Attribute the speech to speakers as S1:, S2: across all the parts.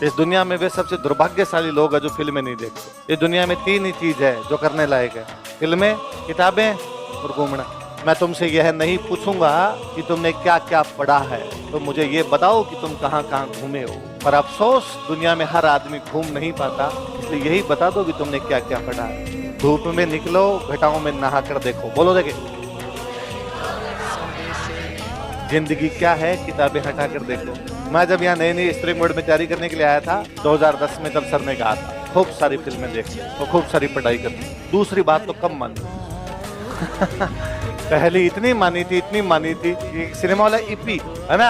S1: इस दुनिया में वे सबसे दुर्भाग्यशाली लोग हैं जो फिल्में नहीं देखते। इस दुनिया में 3 ही चीज है जो करने लायक है, फिल्में, किताबें और घूमना। मैं तुमसे यह नहीं पूछूंगा कि तुमने क्या क्या पढ़ा है, तो मुझे ये बताओ कि तुम कहाँ कहाँ घूमे हो। पर अफसोस दुनिया में हर आदमी घूम नहीं पाता, इसलिए यही बता दो कि तुमने क्या क्या पढ़ा है। धूप में निकलो, घटाओं में नहा कर देखो। बोलो देखे, जिंदगी क्या है, किताबें हटा कर देखो। मैं जब यहाँ नई नई स्प्रिंग बोर्ड में तैयारी करने के लिए आया था 2010 में, तब सर ने कहा था खूब सारी फिल्में देख और खूब सारी पढ़ाई कर। दूसरी बात तो कम मानी पहले इतनी मानी थी कि सिनेमा वाला ईपी है ना,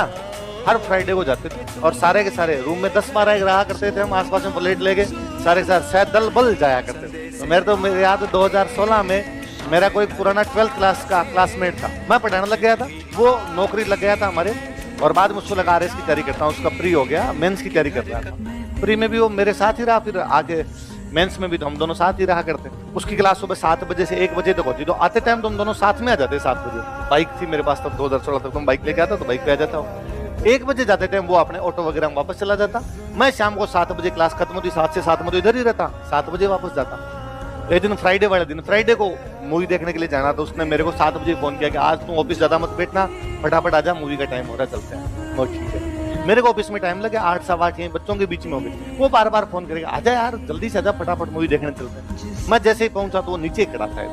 S1: हर फ्राइडे को जाते थे और सारे के सारे रूम में 10-12 रहा करते थे। हम आसपास में प्लेट लेके सारे के सारे शायद दल बल जाया करते थे। तो मेरे याद 2016 में मेरा कोई पुराना 12th क्लास का क्लासमेट था, मैं पढ़ाने लग गया था, वो नौकरी लग गया था हमारे, और बाद में उसको लगा RS की तैयारी करता हूँ, उसका प्री हो गया, मेंस की तैयारी कर रहा था। प्री में भी वो मेरे साथ ही रहा, फिर आगे मेंस में भी तो हम दोनों साथ ही रहा करते। उसकी क्लास सुबह 7 बजे से 1 बजे तक होती, तो आते टाइम तो हम दोनों साथ में आ जाते 7 बजे। बाइक थी मेरे पास तब, 2016 तक तुम बाइक लेके आता तो बाइक पे आ जाता हूँ। 1 बजे जाते टाइम वो अपने ऑटो वगैरह में वापस चला जाता, मैं शाम को 7 बजे क्लास खत्म होती, 7 से 7 बजे इधर ही रहता, 7 बजे वापस जाता। एक दिन फ्राइडे वाले दिन, फ्राइडे को मूवी देखने के लिए जाना, तो उसने मेरे को 7 बजे फोन किया कि आज तुम ऑफिस ज्यादा मत बैठना, फटाफट आजा, मूवी का टाइम हो रहा है, चलते हैं। वो ठीक है। मेरे को ऑफिस में टाइम लगे 8 सवा 8 बच्चों के बीच में हो गई। वो बार बार फोन करेगा, आजा यार जल्दी से आजा, फटाफट मूवी देखने चलते हैं। मैं जैसे ही पहुंचा तो वो नीचे खड़ा था,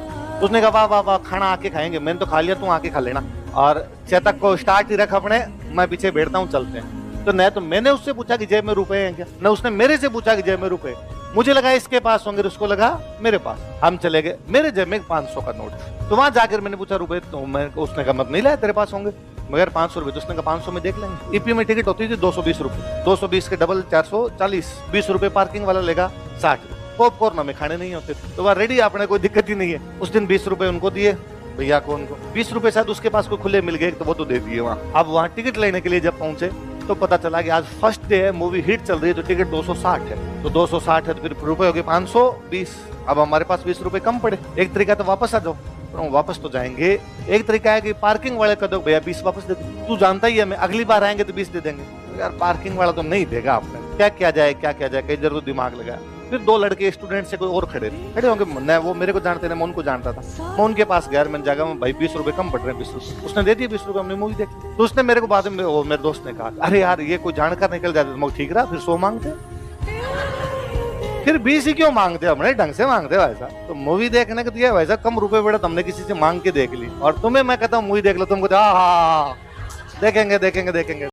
S1: उसने कहा वाह वाह वाह, खाना आके खाएंगे, मैंने तो खा लिया, तू आके खा लेना, और चेतक को स्टार्ट ही रख अपने, मैं पीछे बैठता हूँ, चलते हैं। तो न तो मैंने उससे पूछा कि जेब में रुपए हैं क्या, न उसने मेरे से पूछा कि जेब में रुपए। मुझे लगा इसके पास होंगे, उसको लगा मेरे पास। हम चले गए, मेरे जेब में 500 का नोट। तो वहां जाकर मैंने पूछा रुपए, तो उसने कहा मत नहीं लाया, तेरे पास होंगे, मगर 500 रुपए। तो उसने कहा 500 में देख लेंगे। ईपी में टिकट होती थी 220 रुपए, 220 के डबल 440, 20 रुपए पार्किंग वाला लेगा 60। पॉपकॉर्न हमें खाने नहीं होते, तो वह रेडी, आपने कोई दिक्कत ही नहीं है। उस दिन 20 रुपए उनको दिए, भैया को, उनको 20 रुपए शायद उसके पास कोई खुले मिल गए, तो वो तो दे दिए वहाँ। अब वहाँ टिकट लेने के लिए जब पहुंचे तो पता चला कि आज फर्स्ट डे है, मूवी हिट चल रही है, तो टिकट 260 है। तो 260 है तो फिर रुपए हो गए 520। अब हमारे पास 20 रुपए कम पड़े। एक तरीका तो वापस आ जाओ, तो वापस तो जाएंगे। एक तरीका है कि पार्किंग वाले कह दो भैया 20 वापस दे दो, तू जानता ही है मैं अगली बार आएंगे तो 20 दे देंगे। तो यार पार्किंग वाला तो नहीं देगा, आपने क्या किया जाए, कई जरूर दिमाग लगाया। फिर 2 लड़के स्टूडेंट से कोई और खड़े होंगे, न वो मेरे को जानते, मैं उनको जानता था। मैं उनके पास गया, मैंने जागा भाई 20 रुपए कम पड़ रहे हैं, 20 रुपए। उसने दे दिए 20 रुपए, हमने मूवी देखी। तो उसने मेरे को बाद में, वो मेरे दोस्त ने कहा अरे यार ये कोई जानकर निकल जाते तो ठीक रहा, फिर 100 मांगते, फिर 20 ही क्यों मांगते, हमने ढंग से मांगते वैसा। तो मूवी देखने के दिया वैसा कम रुपए पड़े, तुमने किसी से मांग के देख ली, और तुम्हें मैं कहता हूँ मूवी देख लो, तुमको देखेंगे।